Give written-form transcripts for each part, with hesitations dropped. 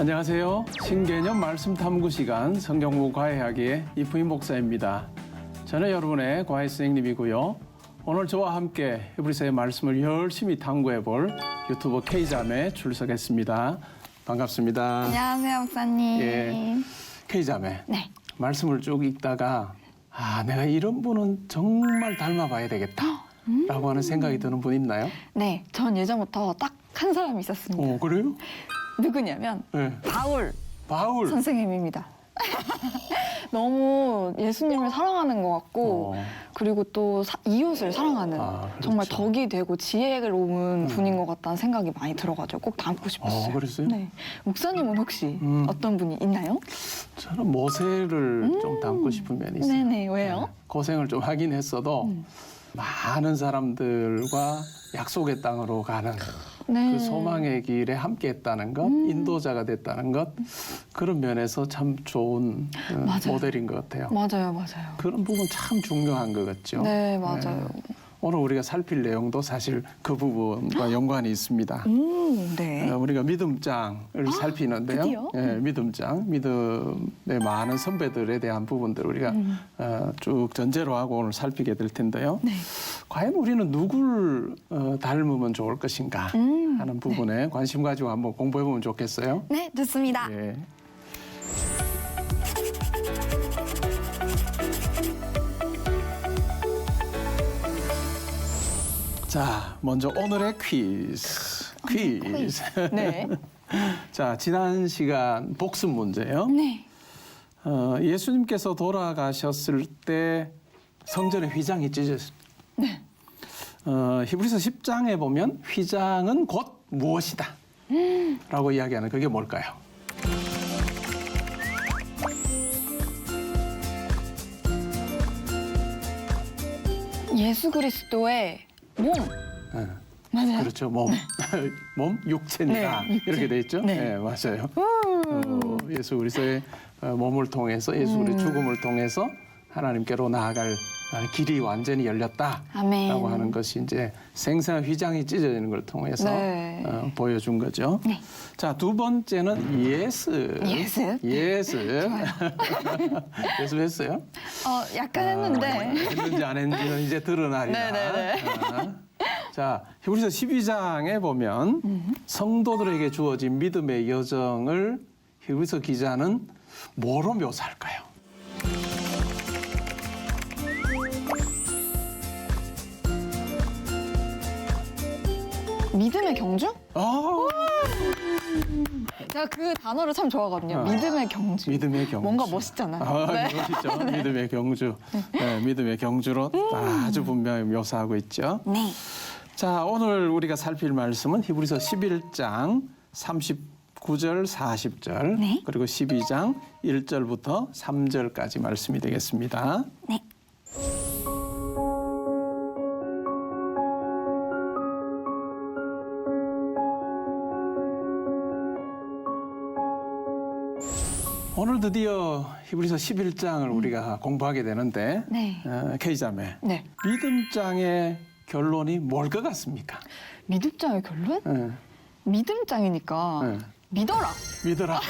안녕하세요. 신개념 말씀 탐구 시간 성경부 과외하기의 이프임 목사입니다. 저는 여러분의 과외 선생님이고요. 오늘 저와 함께 히브리서의 말씀을 열심히 탐구해 볼 유튜버 K자매 출석했습니다. 반갑습니다. 안녕하세요, 목사님. 예, K자매. 네. 말씀을 쭉 읽다가 내가 이런 분은 정말 닮아봐야 되겠다 라고 하는 생각이 드는 분 있나요? 네, 전 예전부터 딱 한 사람이 있었습니다. 그래요? 누구냐면 네. 바울 선생님입니다. 너무 예수님을 사랑하는 것 같고 그리고 또 이웃을 사랑하는 그렇죠. 정말 덕이 되고 지혜로운 분인 것 같다는 생각이 많이 들어가지고 꼭 닮고 싶었어요. 그랬어요? 네. 목사님은 혹시 어떤 분이 있나요? 저는 모세를 좀 닮고 싶은 면이 있어요. 네네, 왜요? 고생을 좀 하긴 했어도 많은 사람들과 약속의 땅으로 가는 네. 그 소망의 길에 함께했다는 것, 인도자가 됐다는 것, 그런 면에서 참 좋은 맞아요. 모델인 것 같아요. 맞아요. 그런 부분 참 중요한 것 같죠. 네, 맞아요. 오늘 우리가 살필 내용도 사실 그 부분과 연관이 있습니다. 네. 우리가 믿음장을 살피는데요. 드디어? 믿음장, 믿음의 많은 선배들에 대한 부분들 우리가 쭉 전제로 하고 오늘 살피게 될 텐데요. 네. 과연 우리는 누굴 닮으면 좋을 것인가 하는 부분에 관심 가지고 한번 공부해 보면 좋겠어요. 네, 좋습니다. 예. 자, 먼저 오늘의 퀴즈. 네. 자, 지난 시간 복습 문제요. 네. 예수님께서 돌아가셨을 때 성전의 휘장이 찢어졌습니다. 네. 히브리서 10장에 보면 휘장은 곧 무엇이다 라고 이야기하는 그게 뭘까요? 예수 그리스도의 몸. 네. 맞아요. 그렇죠. 몸. 몸, 육체니까 네, 육체. 이렇게 돼 있죠. 네. 네, 맞아요. 예수 그리스도의 몸을 통해서 예수 그리스도의 죽음을 통해서 하나님께로 나아갈 길이 완전히 열렸다라고 아멘. 하는 것이 이제 생생한 휘장이 찢어지는 걸 통해서 네. 보여준 거죠. 네. 자, 두 번째는 예습. 예습했어요? 약간 했는데. 했는지 안 했는지는 이제 드러나리라. 네네네. 자, 히브리서 12장에 보면 성도들에게 주어진 믿음의 여정을 히브리서 기자는 뭐로 묘사할까요? 믿음의 경주? 제가 그 단어를 참 좋아하거든요. 믿음의 경주. 믿음의 경주. 뭔가 멋있잖아요. 네. 멋있죠. 믿음의 경주. 네, 믿음의 경주로 아주 분명히 묘사하고 있죠. 네. 자, 오늘 우리가 살필 말씀은 히브리서 11장 39절, 40절, 네. 그리고 12장 1절부터 3절까지 말씀이 되겠습니다. 네. 오늘 드디어 히브리서 11장을 우리가 공부하게 되는데 네. K자매, 네. 믿음장의 결론이 뭘 것 같습니까? 믿음장의 결론? 네. 믿음장이니까 네. 믿어라. 믿어라.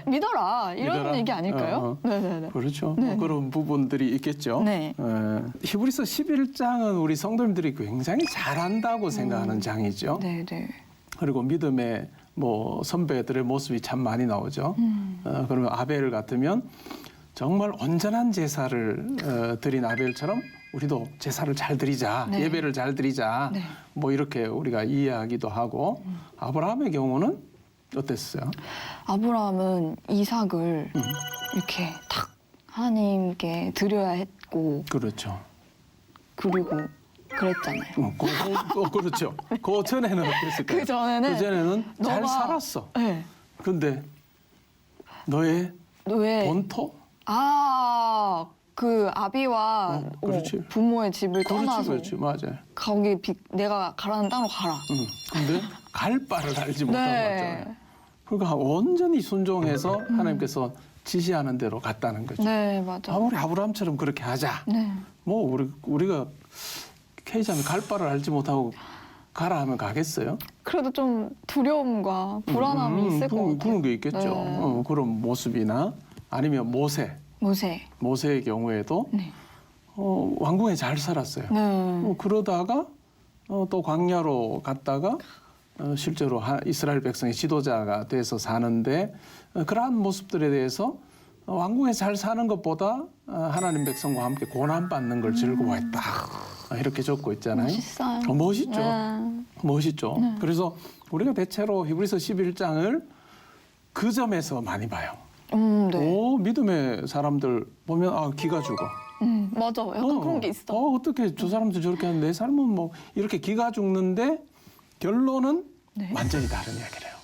믿어라. 이런 믿어라. 얘기 아닐까요? 네네네. 그렇죠. 네. 그런 부분들이 있겠죠. 네. 히브리서 11장은 우리 성도님들이 굉장히 잘한다고 생각하는 장이죠. 네네. 그리고 믿음의 선배들의 모습이 참 많이 나오죠. 그러면 아벨 같으면 정말 온전한 제사를 드린 아벨처럼 우리도 제사를 잘 드리자, 네. 예배를 잘 드리자, 네. 이렇게 우리가 이해하기도 하고 아브라함의 경우는 어땠어요? 아브라함은 이삭을 이렇게 탁 하나님께 드려야 했고 그렇죠. 그리고 그랬잖아요. 그렇죠. 그 전에는 어땠을까요? 그 전에는 잘 너가- 살았어. 네. 근데 너의 왜? 본토? 그 아비와 그렇지. 부모의 집을 떠나서 그렇지, 맞아요. 거기 내가 가라는 땅으로 가라. 근데 갈 바를 알지 못한 네. 거잖아요. 그러니까 온전히 순종해서 하나님께서 지시하는 대로 갔다는 거죠. 네, 맞아. 아무리 아브라함처럼 그렇게 하자. 네. 우리가 K자매 갈 바를 알지 못하고 가라 하면 가겠어요? 그래도 좀 두려움과 불안함이 있을 것 같아요. 그런 게 있겠죠. 네. 그런 모습이나 아니면 모세의 경우에도 네. 왕궁에 잘 살았어요. 네. 그러다가 또 광야로 갔다가 실제로 이스라엘 백성의 지도자가 돼서 사는데 그러한 모습들에 대해서 왕궁에 잘 사는 것보다 하나님 백성과 함께 고난받는 걸 즐거워했다. 이렇게 적고 있잖아요. 멋있어요. 멋있죠. 네. 멋있죠. 그래서 우리가 대체로 히브리서 11장을 그 점에서 많이 봐요. 네. 믿음의 사람들 보면 기가 죽어. 맞아. 약간 그런 게 있어. 어떻게 저 사람들 저렇게 하는데 내 삶은 뭐 이렇게 기가 죽는데 결론은 네. 완전히 다른 이야기를 해요.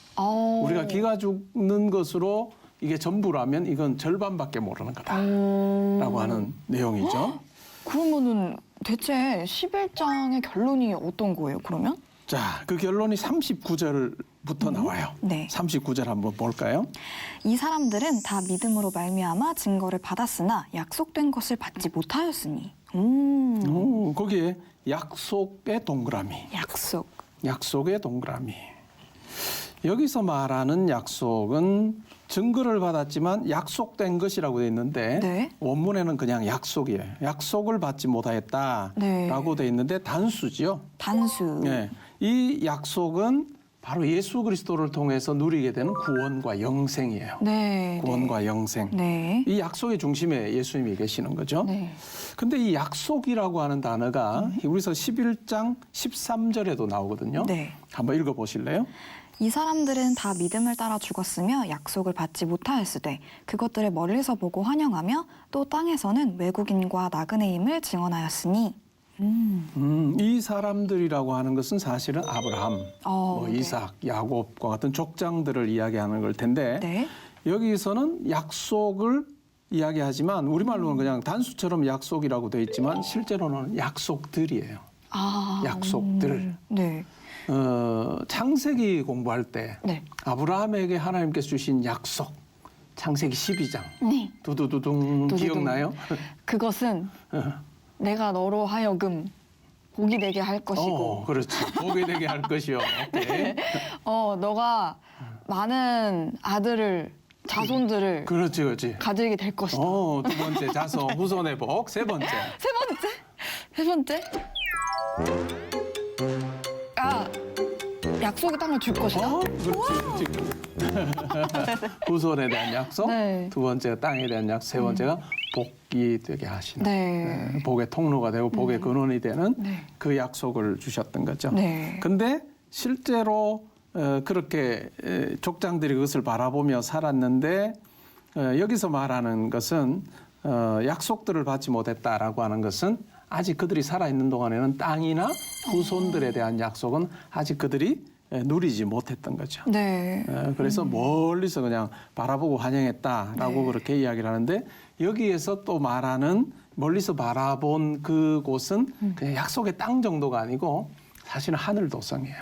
우리가 기가 기가 죽는 것으로 이게 전부라면 이건 절반밖에 모르는 거다라고 하는 내용이죠. 그러면은 대체 11장의 결론이 어떤 거예요, 그러면? 자, 그 결론이 39절부터 나와요. 네. 39절 한번 볼까요? 이 사람들은 다 믿음으로 말미암아 증거를 받았으나 약속된 것을 받지 못하였으니. 거기에 약속의 동그라미. 약속의 동그라미. 여기서 말하는 약속은 증거를 받았지만 약속된 것이라고 되어 있는데 네. 원문에는 그냥 약속이에요. 약속을 받지 못하였다라고 네. 되어 있는데 단수죠. 단수. 네. 이 약속은 바로 예수 그리스도를 통해서 누리게 되는 구원과 영생이에요. 네. 구원과 영생. 네. 이 약속의 중심에 예수님이 계시는 거죠. 네. 근데 이 약속이라고 하는 단어가 히브리서 11장 13절에도 나오거든요. 네. 한번 읽어 보실래요? 이 사람들은 다 믿음을 따라 죽었으며 약속을 받지 못하였으되 그것들을 멀리서 보고 환영하며 또 땅에서는 외국인과 나그네임을 증언하였으니. 이 사람들이라고 하는 것은 사실은 아브라함, 네. 이삭, 야곱과 같은 족장들을 이야기하는 걸 텐데 네. 여기서는 약속을 이야기하지만 우리말로는 그냥 단수처럼 약속이라고 되어 있지만 실제로는 약속들이에요. 약속들. 네. 창세기 공부할 때 네. 아브라함에게 하나님께서 주신 약속 창세기 12장 네. 두두두둥 기억나요? 그것은 내가 너로 하여금 복이 되게 할 것이고. 그렇지. 복이 되게 할 것이요. 오케이. 너가 많은 자손들을 그렇지. 가지게 될 것이다. 두 번째 자손 후손의 복. 세 번째. 세 번째. 약속의 땅을 줄 것이다. 그렇지. 후손에 대한 약속. 네. 두 번째가 땅에 대한 약속. 세 번째가 복이 되게 하시는. 네. 복의 통로가 되고 복의 근원이 되는 네. 그 약속을 주셨던 거죠. 네. 근데 실제로 그렇게 족장들이 그것을 바라보며 살았는데 여기서 말하는 것은 약속들을 받지 못했다라고 하는 것은 아직 그들이 살아있는 동안에는 땅이나 후손들에 대한 약속은 아직 그들이 누리지 못했던 거죠. 네. 그래서 멀리서 그냥 바라보고 환영했다라고 네. 그렇게 이야기를 하는데 여기에서 또 말하는 멀리서 바라본 그곳은 그냥 약속의 땅 정도가 아니고 사실은 하늘 도성이에요.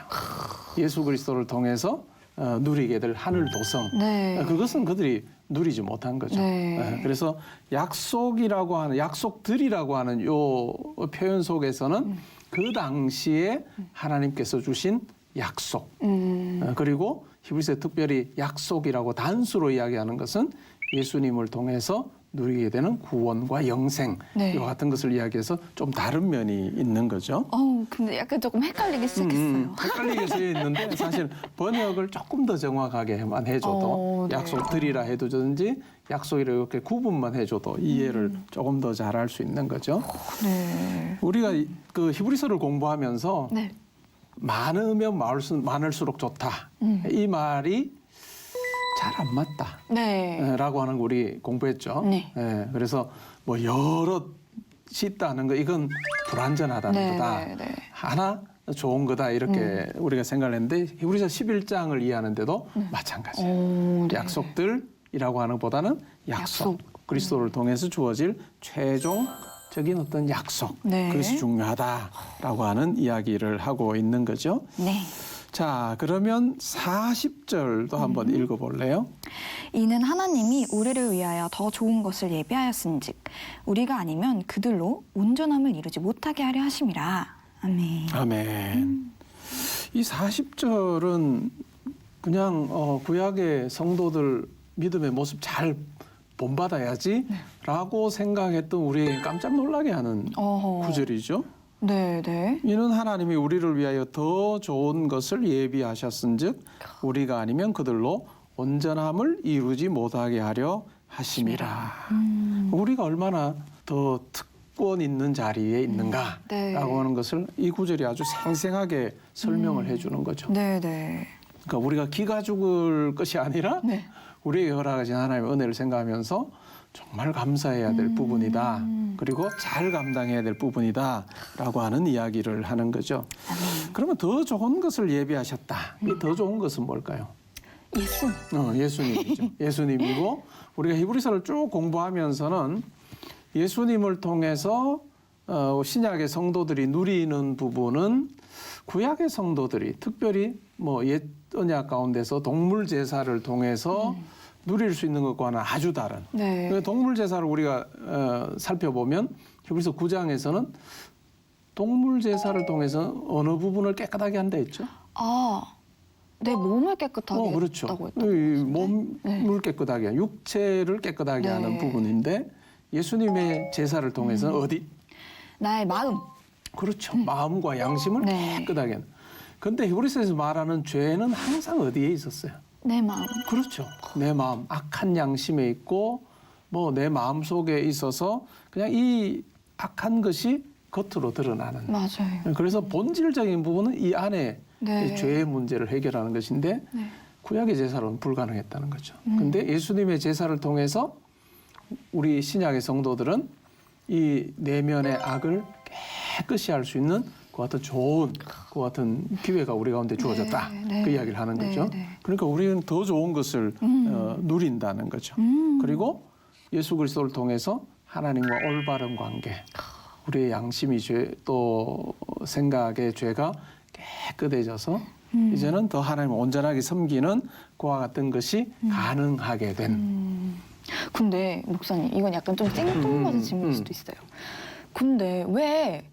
예수 그리스도를 통해서 누리게 될 하늘 도성. 네. 그것은 그들이 누리지 못한 거죠. 네. 그래서 약속이라고 하는 약속들이라고 하는 요 표현 속에서는 그 당시에 하나님께서 주신 약속. 그리고 히브리서에 특별히 약속이라고 단수로 이야기하는 것은 예수님을 통해서 누리게 되는 구원과 영생 네. 이와 같은 것을 이야기해서 좀 다른 면이 있는 거죠. 근데 약간 조금 헷갈리기 시작했어요. 헷갈리게 쓰여 있는데 사실 번역을 조금 더 정확하게만 해줘도 네. 약속들이라 해두든지 약속이라 이렇게 구분만 해줘도 이해를 조금 더 잘할 수 있는 거죠. 네. 우리가 그 히브리서를 공부하면서 네. 많으면 많을수록 좋다. 이 말이 잘 안 맞다. 네. 라고 하는 거 우리 공부했죠. 네. 그래서 뭐 여럿이 있다는 거 이건 불완전하다는 네, 거다. 네, 네. 하나 좋은 거다 이렇게 우리가 생각을 했는데 히브리서 11장을 이해하는데도 마찬가지예요. 네. 약속들이라고 하는 것보다는 약속. 그리스도를 통해서 주어질 최종적인 어떤 약속. 네. 그것이 중요하다라고 하는 이야기를 하고 있는 거죠. 네. 자, 그러면 40절도 한번 읽어볼래요? 이는 하나님이 우리를 위하여 더 좋은 것을 예비하였은즉 우리가 아니면 그들로 온전함을 이루지 못하게 하려 하심이라. 아멘. 아멘. 이 40절은 그냥 구약의 성도들 믿음의 모습 잘 본받아야지라고 생각했던 우리에게 깜짝 놀라게 하는 구절이죠. 네. 이는 하나님이 우리를 위하여 더 좋은 것을 예비하셨은즉 우리가 아니면 그들로 온전함을 이루지 못하게 하려 하심이라. 우리가 얼마나 더 특권 있는 자리에 있는가라고 네. 하는 것을 이 구절이 아주 생생하게 설명을 해주는 거죠. 네. 그러니까 우리가 기가 죽을 것이 아니라 네. 우리에게 허락하신 하나님의 은혜를 생각하면서 정말 감사해야 될 부분이다. 그리고 잘 감당해야 될 부분이다라고 하는 이야기를 하는 거죠. 그러면 더 좋은 것을 예비하셨다. 이 더 좋은 것은 뭘까요? 예수님이죠. 예수님이고 우리가 히브리서를 쭉 공부하면서는 예수님을 통해서 신약의 성도들이 누리는 부분은 구약의 성도들이 특별히 뭐 옛 언약 가운데서 동물 제사를 통해서 누릴 수 있는 것과는 아주 다른. 네. 동물 제사를 우리가 살펴보면 히브리서 9장에서는 동물 제사를 통해서 어느 부분을 깨끗하게 한다 했죠? 내 몸을 깨끗하게 그렇죠. 했다고 했던 이 몸을 깨끗하게 하는, 육체를 깨끗하게 네. 하는 부분인데 예수님의 제사를 통해서는 어디? 나의 마음. 그렇죠. 마음과 양심을 네. 깨끗하게 하는. 그런데 히브리서에서 말하는 죄는 항상 어디에 있었어요? 내 마음. 그렇죠. 내 마음, 악한 양심에 있고 뭐 내 마음 속에 있어서 그냥 이 악한 것이 겉으로 드러나는. 맞아요. 그래서 본질적인 부분은 이 안에 네. 이 죄의 문제를 해결하는 것인데 네. 구약의 제사로는 불가능했다는 거죠. 근데 예수님의 제사를 통해서 우리 신약의 성도들은 이 내면의 악을 깨끗이 할 수 있는 그 같은 좋은 그 같은 기회가 우리 가운데 주어졌다. 네. 그 이야기를 하는 네. 거죠. 네. 그러니까 우리는 더 좋은 것을 누린다는 거죠. 그리고 예수 그리스도를 통해서 하나님과 올바른 관계, 우리의 양심이 또 생각의 죄가 깨끗해져서 이제는 더 하나님을 온전하게 섬기는 그와 같은 것이 가능하게 된. 근데 목사님 이건 약간 좀 생뚱맞은 질문일 수도 있어요. 근데 왜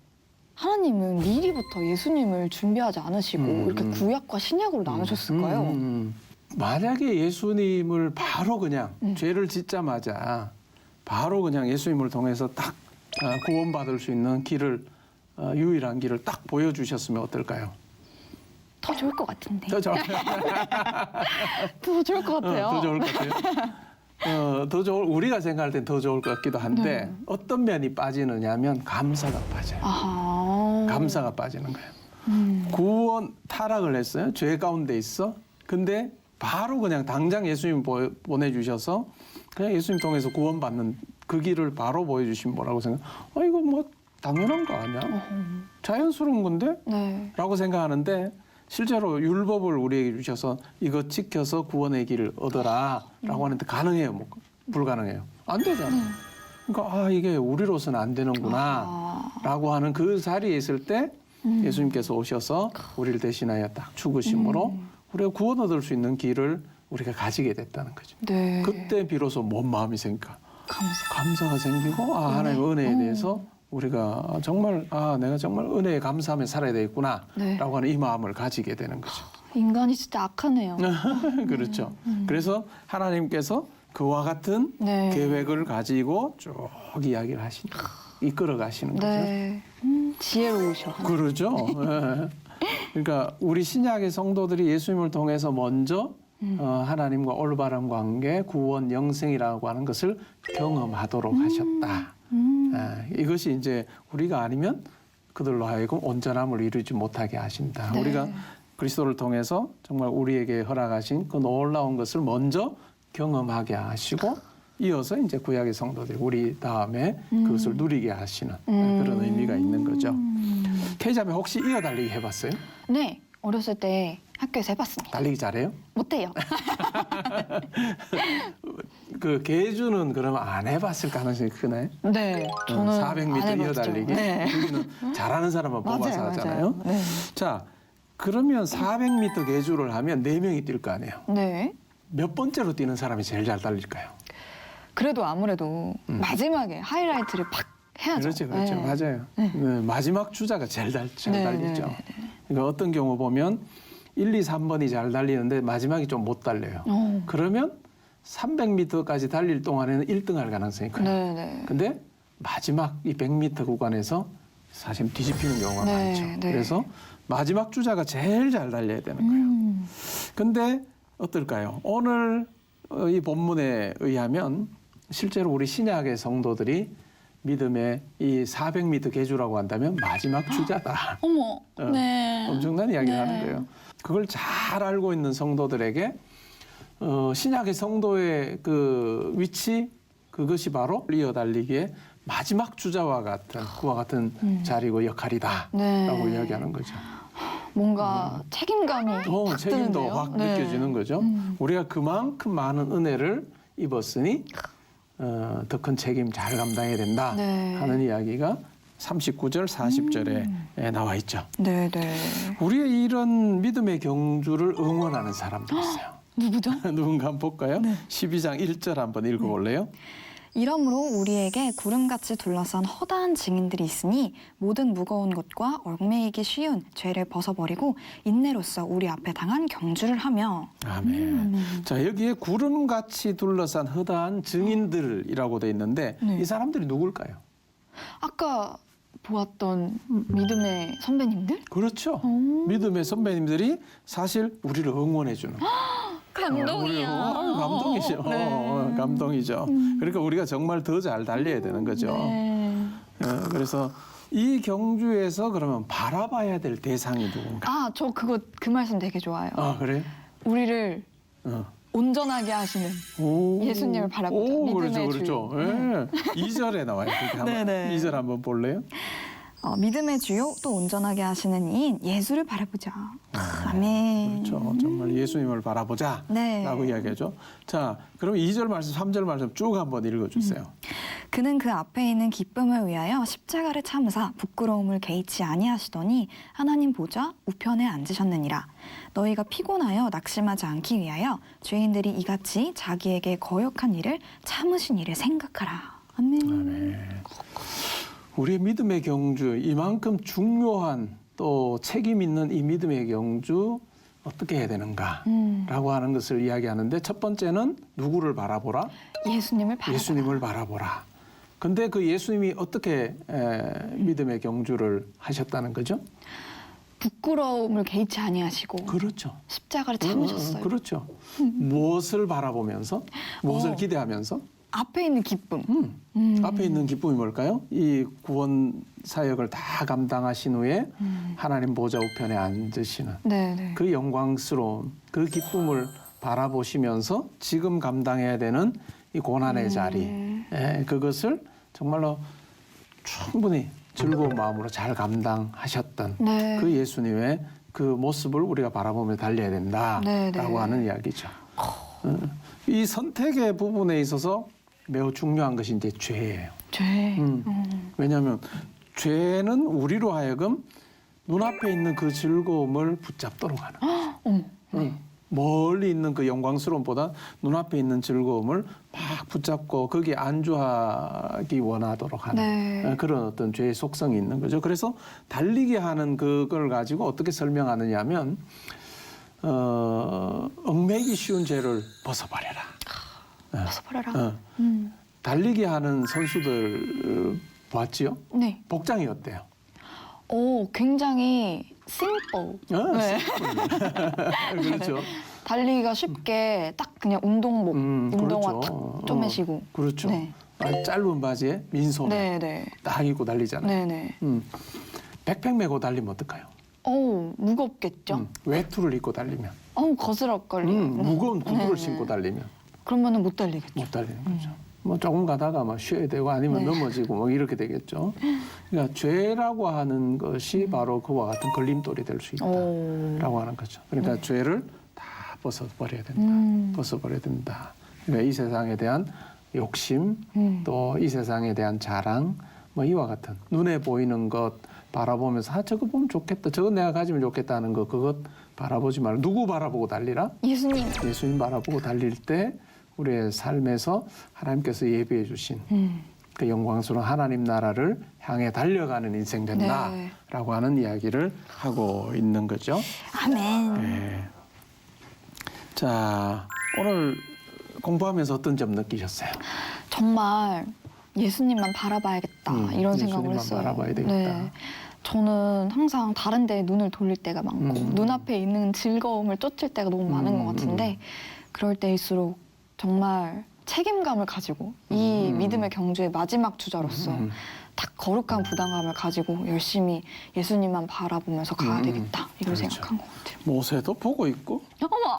하나님은 미리부터 예수님을 준비하지 않으시고 이렇게 구약과 신약으로 나누셨을까요? 만약에 예수님을 바로 그냥 죄를 짓자마자 바로 그냥 예수님을 통해서 딱 구원받을 수 있는 길을 유일한 길을 딱 보여주셨으면 어떨까요? 더 좋을 것 같은데. 더 좋을 더 좋을 것 같아요. 더 좋을 것 같아요. 우리가 생각할 땐 더 좋을 것 같기도 한데 어떤 면이 빠지느냐면 감사가 빠져요. 아하. 감사가 빠지는 거예요. 구원 타락을 했어요. 죄 가운데 있어. 근데 바로 그냥 당장 예수님 보내주셔서 그냥 예수님 통해서 구원받는 그 길을 바로 보여주신 뭐라고 생각? 이거 뭐 당연한 거 아니야? 자연스러운 건데? 네. 라고 생각하는데 실제로 율법을 우리에게 주셔서 이거 지켜서 구원의 길을 얻어라 라고 하는데 가능해요? 뭐 불가능해요? 안 되잖아. 그러니까 이게 우리로서는 안 되는구나 라고 하는 그 자리에 있을 때 예수님께서 오셔서 우리를 대신하여 딱 죽으심으로 우리가 구원 얻을 수 있는 길을 우리가 가지게 됐다는 거죠. 네. 그때 비로소 뭔 마음이 생길까? 감사. 감사가 생기고 하나님의 은혜에 대해서 우리가 정말 내가 정말 은혜에 감사하며 살아야 되겠구나 네. 라고 하는 이 마음을 가지게 되는 거죠. 인간이 진짜 악하네요. 그렇죠. 그래서 하나님께서 그와 같은 네. 계획을 가지고 쭉 이야기를 이끌어 가시는 거죠. 네. 지혜로우셔. 그러죠. 예. 그러니까 우리 신약의 성도들이 예수님을 통해서 먼저 하나님과 올바른 관계, 구원, 영생이라고 하는 것을 경험하도록 하셨다. 이것이 이제 우리가 아니면 그들로 하여금 온전함을 이루지 못하게 하신다. 네. 우리가 그리스도를 통해서 정말 우리에게 허락하신 그 놀라운 것을 먼저 경험하게 하시고 이어서 이제 구약의 성도들이 우리 다음에 그것을 누리게 하시는 그런 의미가 있는 거죠. K자매 혹시 이어달리기 해봤어요? 네. 어렸을 때 학교에서 해봤습니다. 달리기 잘해요? 못해요. 그 계주는 그러면 안 해봤을 가능성이 크나요? 네. 저는 400m 안 해봤죠. 이어달리기. 네. 우리는 잘하는 사람만 뽑아서 맞아요, 하잖아요. 맞아요. 네. 자, 그러면 400m 계주를 하면 4명이 뛸 거 아니에요. 네. 몇 번째로 뛰는 사람이 제일 잘 달릴까요? 그래도 아무래도 마지막에 하이라이트를 팍 해야죠. 그렇죠, 그렇죠. 네. 맞아요. 네, 마지막 주자가 제일 잘 네, 달리죠. 네, 네, 그러니까 어떤 경우 보면 1, 2, 3번이 잘 달리는데 마지막이 좀 못 달려요. 그러면 300m까지 달릴 동안에는 1등할 가능성이 커요. 네네. 근데 마지막 이 100m 구간에서 사실 뒤집히는 경우가 네, 많죠. 네. 그래서 마지막 주자가 제일 잘 달려야 되는 거예요. 근데 어떨까요? 오늘 이 본문에 의하면 실제로 우리 신약의 성도들이 믿음의 이 400m 계주라고 한다면 마지막 주자다. 어머. 네. 엄청난 이야기를 네. 하는 거예요. 그걸 잘 알고 있는 성도들에게 신약의 성도의 그 위치 그것이 바로 이어달리기에 마지막 주자와 같은 그와 같은 자리고 역할이다라고 네. 이야기하는 거죠. 뭔가 책임감이 확 책임도 드는데요? 확 네. 느껴지는 거죠. 우리가 그만큼 많은 은혜를 입었으니 더 큰 책임 잘 감당해야 된다 네. 하는 이야기가 39절, 40절에 나와 있죠. 네네. 우리의 이런 믿음의 경주를 응원하는 사람도 있어요. 누구죠? 누군가 한번 볼까요? 12장 1절 한번 읽어볼래요? 이러므로 우리에게 구름같이 둘러싼 허다한 증인들이 있으니 모든 무거운 것과 얽매이기 쉬운 죄를 벗어버리고 인내로써 우리 앞에 당한 경주를 하며 아멘. 자, 여기에 구름같이 둘러싼 허다한 증인들이라고 돼 있는데 네. 이 사람들이 누굴까요? 아까 보았던 믿음의 선배님들? 그렇죠. 믿음의 선배님들이 사실 우리를 응원해 주는 감동이야. 감동이죠. 네. 감동이죠. 그러니까 우리가 정말 더 잘 달려야 되는 거죠. 네. 그래서 이 경주에서 그러면 바라봐야 될 대상이 누군가? 아, 저 그 말씀 되게 좋아요. 아, 그래? 우리를 어. 온전하게 하시는 오. 예수님을 바라보자. 오, 믿음의 그렇죠. 주요. 예. 2절에 나와요. 네네. 2절 한번 볼래요? 믿음의 주요 또 온전하게 하시는 이인 예수를 바라보자. 아멘. 그렇죠. 정말 예수님을 바라보자. 네. 라고 이야기하죠. 자, 그럼 2절 말씀, 3절 말씀 쭉 한번 읽어주세요. 그는 그 앞에 있는 기쁨을 위하여 십자가를 참으사 부끄러움을 개의치 아니하시더니 하나님 보좌 우편에 앉으셨느니라. 너희가 피곤하여 낙심하지 않기 위하여 죄인들이 이같이 자기에게 거역한 일을 참으신 일을 생각하라. 아멘. 아멘. 우리의 믿음의 경주, 이만큼 중요한 또 책임 있는 이 믿음의 경주 어떻게 해야 되는가라고 하는 것을 이야기하는데 첫 번째는 누구를 바라보라? 예수님을 바라보자. 예수님을 바라보라. 근데 그 예수님이 어떻게 믿음의 경주를 하셨다는 거죠? 부끄러움을 개의치 아니하시고 그렇죠. 십자가를 참으셨어요. 그렇죠. 무엇을 바라보면서 무엇을 기대하면서 앞에 있는 기쁨. 앞에 있는 기쁨이 뭘까요? 이 구원 사역을 다 감당하신 후에 하나님 보좌 우편에 앉으시는 네네. 그 영광스러운 그 기쁨을 바라보시면서 지금 감당해야 되는 이 고난의 자리 그것을 정말로 충분히 즐거운 마음으로 잘 감당하셨던 네. 그 예수님의 그 모습을 우리가 바라보며 달려야 된다라고 네, 네. 하는 이야기죠. 이 선택의 부분에 있어서 매우 중요한 것이 이제 죄예요. 죄. 왜냐하면 죄는 우리로 하여금 눈앞에 있는 그 즐거움을 붙잡도록 하는 거예요. 멀리 있는 그 영광스러움보다 눈앞에 있는 즐거움을 막 붙잡고 거기에 안주하기 원하도록 하는 네. 그런 어떤 죄의 속성이 있는 거죠. 그래서 달리게 하는 그걸 가지고 어떻게 설명하느냐 하면 얽매이기 쉬운 죄를 벗어버려라. 벗어버려라. 달리기 하는 선수들 봤지요? 네. 복장이 어때요? 오, 굉장히 심플. 네. 그렇죠. 달리기가 쉽게 딱 그냥 운동복, 운동화 그렇죠. 탁 쪼매시고. 그렇죠. 네. 짧은 바지에 민소매 네네. 딱 입고 달리잖아요. 네네. 백팩 메고 달리면 어떨까요? 오, 무겁겠죠? 외투를 입고 달리면 어우, 거스럽걸요. 무거운 구두를 네네. 신고 달리면 그러면은 못 달리겠죠. 못 달리는 거죠. 뭐 조금 가다가 막 쉬어야 되고 아니면 네. 넘어지고 뭐 이렇게 되겠죠. 그러니까 죄라고 하는 것이 바로 그와 같은 걸림돌이 될 수 오. 있다라고 하는 거죠. 그러니까 죄를 다 벗어버려야 된다. 벗어버려야 된다. 그러니까 이 세상에 대한 욕심, 또 이 세상에 대한 자랑, 뭐 이와 같은 눈에 보이는 것 바라보면서 아 저거 보면 좋겠다, 저거 내가 가지면 좋겠다 하는 거 그것 바라보지 말고 누구 바라보고 달리라? 예수님. 예수님 바라보고 달릴 때 우리의 삶에서 하나님께서 예비해 주신 그 영광스러운 하나님 나라를 향해 달려가는 인생 된다라고 네. 하는 이야기를 하고 있는 거죠. 아멘. 네. 자, 오늘 공부하면서 어떤 점 느끼셨어요? 정말 예수님만 바라봐야겠다 이런 생각을 예수님만 했어요. 바라봐야 되겠다. 저는 항상 다른 데에 눈을 돌릴 때가 많고 눈앞에 있는 즐거움을 쫓을 때가 너무 많은 것 같은데 그럴 때일수록 정말 책임감을 가지고 이 믿음의 경주의 마지막 주자로서 딱 거룩한 부담감을 가지고 열심히 예수님만 바라보면서 가야 되겠다 이걸 그렇죠. 생각한 것 같아요. 모세도 보고 있고 어머!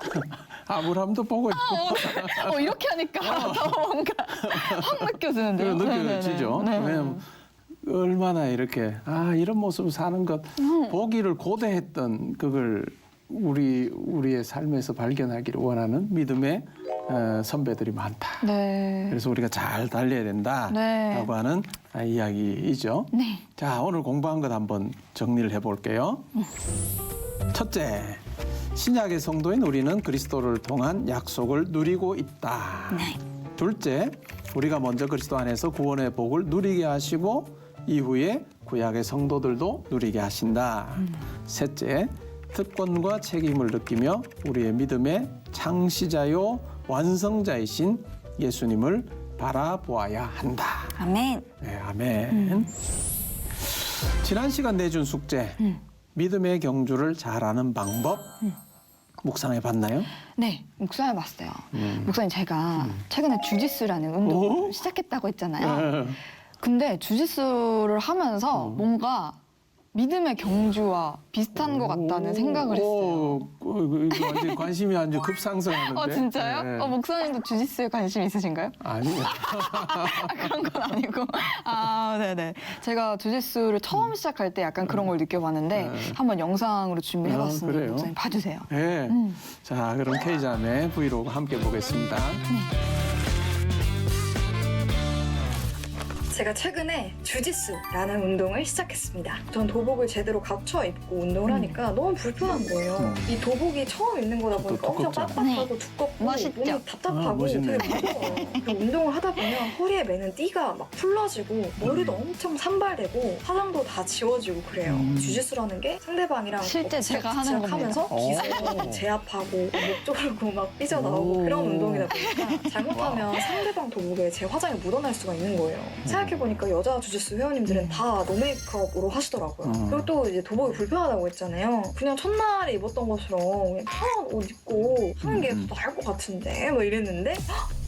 아브라함도 보고 있고 이렇게 하니까 더 뭔가 확 느껴지는데요. 느껴지죠. 네네네. 왜냐면 얼마나 이렇게 이런 모습을 사는 것 보기를 고대했던 그걸 우리의 삶에서 발견하기를 원하는 믿음의 선배들이 많다. 네. 그래서 우리가 잘 달려야 된다라고 네. 하는 이야기이죠. 네. 자, 오늘 공부한 것 한번 정리를 해볼게요. 첫째, 신약의 성도인 우리는 그리스도를 통한 약속을 누리고 있다. 둘째, 우리가 먼저 그리스도 안에서 구원의 복을 누리게 하시고 이후에 구약의 성도들도 누리게 하신다. 셋째, 특권과 책임을 느끼며 우리의 믿음의 창시자요 완성자이신 예수님을 바라보아야 한다. 아멘. 네, 아멘. 지난 시간 내준 숙제, 믿음의 경주를 잘하는 방법 묵상해 봤나요? 네, 목사님 봤어요. 목사님 제가 최근에 주짓수라는 운동을 오? 시작했다고 했잖아요. 근데 주짓수를 하면서 뭔가 믿음의 경주와 비슷한 것 같다는 생각을 했어요. 이거 완전 관심이 아주 급상승하는데. 진짜요? 네. 목사님도 주짓수에 관심 있으신가요? 아니요. 그런 건 아니고. 네네. 제가 주짓수를 처음 시작할 때 약간 그런 걸 느껴봤는데 한번 영상으로 준비해봤으니 그래요? 목사님 봐주세요. 네. 자, 그럼 K자매 브이로그 함께 보겠습니다. 제가 최근에 주짓수라는 운동을 시작했습니다. 전 도복을 제대로 갖춰 입고 운동을 하니까 너무 불편한 거예요. 이 도복이 처음 입는 거다 보니까 엄청 두껍죠? 빳빳하고 두껍고 멋있죠? 몸이 답답하고 멋있네요. 되게 무거워요. 그 운동을 하다 보면 허리에 매는 띠가 막 풀러지고 머리도 엄청 산발되고 화장도 다 지워지고 그래요. 주짓수라는 게 상대방이랑 실제 제가 하는 하면서 겁니다. 기술하고 제압하고 목 조르고 막 삐져나오고 그런 운동이다 보니까 잘못하면 상대방 도복에 제 화장이 묻어날 수가 있는 거예요. 생각해보니까 여자 주짓수 회원님들은 다 노메이크업으로 하시더라고요. 그리고 또 이제 도복이 불편하다고 했잖아요. 그냥 첫날에 입었던 것처럼 그냥 편한 옷 입고 하는 게 더 나을 것 같은데 막 이랬는데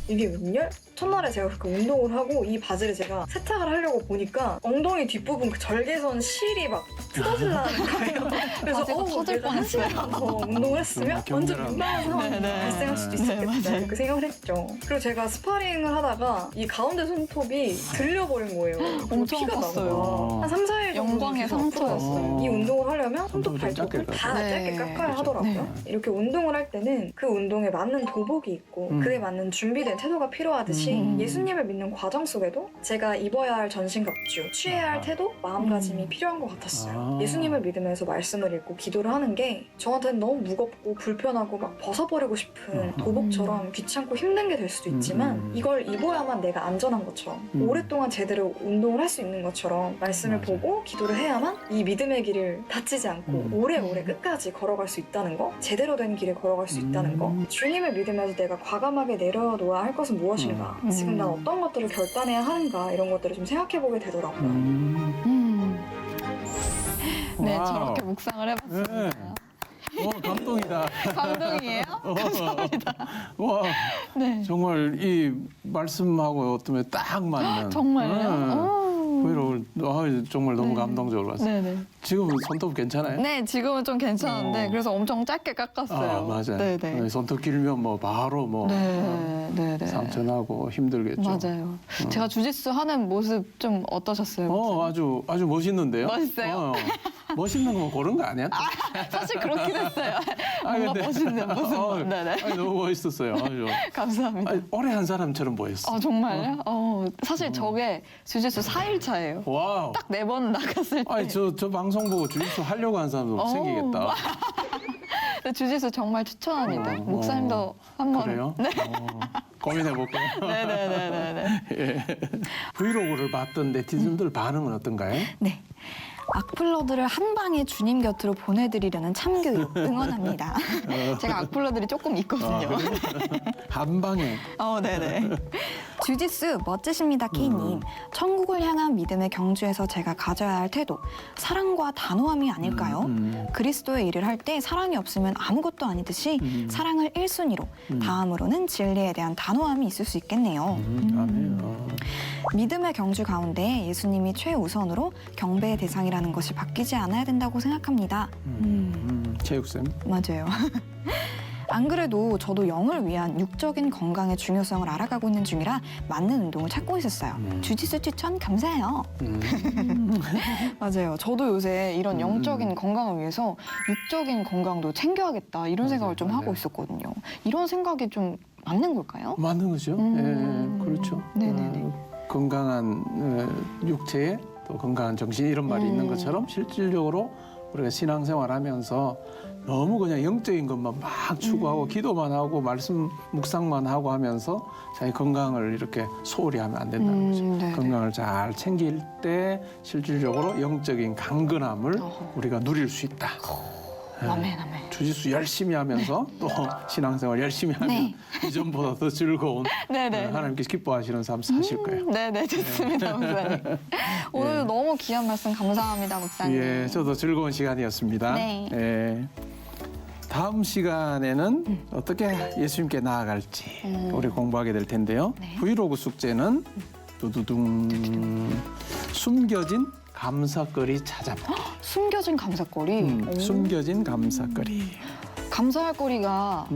이게 웬열? 첫날에 제가 그렇게 운동을 하고 이 바지를 제가 세탁을 하려고 보니까 엉덩이 뒷부분 그 절개선 실이 막 뜯어질라는 거예요. 그래서 바지가 터질 내가 한 시간 더 운동을 했으면 완전 경멸한. 민망한 상황이 네네. 발생할 수도 있었겠다 이렇게 생각을 했죠. 그리고 제가 스파링을 하다가 이 가운데 손톱이 들려버린 거예요. 엄청 피가 아팠어요. 나고 한 3, 4일 정도 영광의 계속 상처였어요. 아프더라고요. 이 운동을 하려면 손톱 손톱을 좀 발톱을 짧게 다 깎아요. 짧게 네. 깎아야 하더라고요. 네. 이렇게 운동을 할 때는 그 운동에 맞는 도복이 있고 그에 맞는 준비된 태도가 필요하듯이 예수님을 믿는 과정 속에도 제가 입어야 할 전신갑주, 취해야 할 태도, 마음가짐이 필요한 것 같았어요. 예수님을 믿으면서 말씀을 읽고 기도를 하는 게 저한테는 너무 무겁고 불편하고 막 벗어버리고 싶은 도복처럼 귀찮고 힘든 게 될 수도 있지만 이걸 입어야만 내가 안전한 것처럼 오랫동안 제대로 운동을 할 수 있는 것처럼 말씀을 맞아요. 보고 기도를 해야만 이 믿음의 길을 다치지 않고 오래오래 끝까지 걸어갈 수 있다는 거, 제대로 된 길을 걸어갈 수 있다는 거, 주님을 믿으면서 내가 과감하게 내려놓아야 할 것은 무엇인가, 지금 난 어떤 것들을 결단해야 하는가 이런 것들을 좀 생각해보게 되더라고요. 네, 와우. 저렇게 묵상을 해봤습니다. 네. 감동이다. 감동이에요? 감사합니다. 와, 네. 정말 이 말씀하고 어쩌면 딱 맞는. 정말요? 브이로그 정말 너무 감동적으로 봤어요. 네네. 지금은 손톱 괜찮아요? 네, 지금은 좀 괜찮은데 그래서 엄청 짧게 깎았어요. 맞아요. 네네. 손톱 길면 뭐 바로 네네. 상처나고 힘들겠죠. 맞아요. 제가 주짓수 하는 모습 좀 어떠셨어요? 목사님? 아주 멋있는데요. 멋있어요? 멋있는 거 고른 거 아니야? 사실 그렇긴 했어요. 뭔가 근데- 멋있는 모습. 네네. 너무 멋있었어요. 아주. 감사합니다. 오래 한 사람처럼 보였어. 정말요? 사실 저게 주짓수 4일 차예요. 와우. 딱 4번 나갔을 때. 저 방송 보고 주짓수 하려고 한 사람도 생기겠다. 근데 주짓수 정말 추천합니다. 목사님도 한번. 그래요? 고민해볼까요? 네네네네. 예. 브이로그를 봤던 네티즌들 반응은 어떤가요? 네. 악플러들을 한 방에 주님 곁으로 보내드리려는 참교육 응원합니다. 제가 악플러들이 조금 있거든요. 한 방에. 네네. 주짓수 멋지십니다, K님. 천국을 향한 믿음의 경주에서 제가 가져야 할 태도, 사랑과 단호함이 아닐까요? 그리스도의 일을 할 때 사랑이 없으면 아무것도 아니듯이 사랑을 1순위로, 다음으로는 진리에 대한 단호함이 있을 수 있겠네요. 아멘. 믿음의 경주 가운데 예수님이 최우선으로 경배의 대상이라는 것이 바뀌지 않아야 된다고 생각합니다. 체육쌤. 맞아요. 안 그래도 저도 영을 위한 육적인 건강의 중요성을 알아가고 있는 중이라 맞는 운동을 찾고 있었어요. 주짓수 추천 감사해요. 맞아요. 저도 요새 이런 영적인 건강을 위해서 육적인 건강도 챙겨야겠다 이런 생각을 좀 하고 있었거든요. 이런 생각이 좀 맞는 걸까요? 맞는 거죠. 예, 그렇죠. 네네네. 건강한 육체에 또 건강한 정신 이런 말이 있는 것처럼 실질적으로 우리가 신앙생활하면서 너무 그냥 영적인 것만 막 추구하고 기도만 하고 말씀 묵상만 하고 하면서 자기 건강을 이렇게 소홀히 하면 안 된다는 거죠. 네네. 건강을 잘 챙길 때 실질적으로 영적인 강건함을 우리가 누릴 수 있다. 아멘 아멘. 주짓수 열심히 하면서 또 신앙생활 열심히 하면 네. 이전보다 더 즐거운 네네. 하나님께서 기뻐하시는 삶 사실 거예요. 네네 좋습니다 목사님. 오늘 너무 귀한 말씀 감사합니다 목사님. 예, 저도 즐거운 시간이었습니다. 네. 예. 다음 시간에는 어떻게 예수님께 나아갈지 우리 공부하게 될 텐데요. 네. 브이로그 숙제는 두두둥 숨겨진 감사거리 찾아보기. 숨겨진 감사거리. 오. 숨겨진 감사거리. 감사할 거리가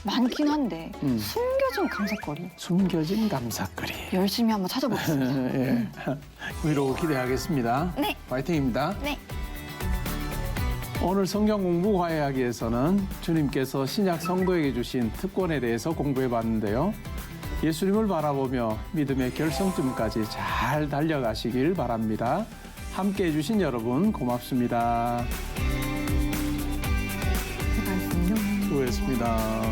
많긴 한데 음. 숨겨진 감사거리. 숨겨진 감사거리. 열심히 한번 찾아보겠습니다. 예. 브이로그 기대하겠습니다. 네. 화이팅입니다. 네. 오늘 성경 공부 과외하기에서는 주님께서 신약 성도에게 주신 특권에 대해서 공부해 봤는데요. 예수님을 바라보며 믿음의 결성점까지 잘 달려가시길 바랍니다. 함께 해주신 여러분 고맙습니다. 수고했습니다.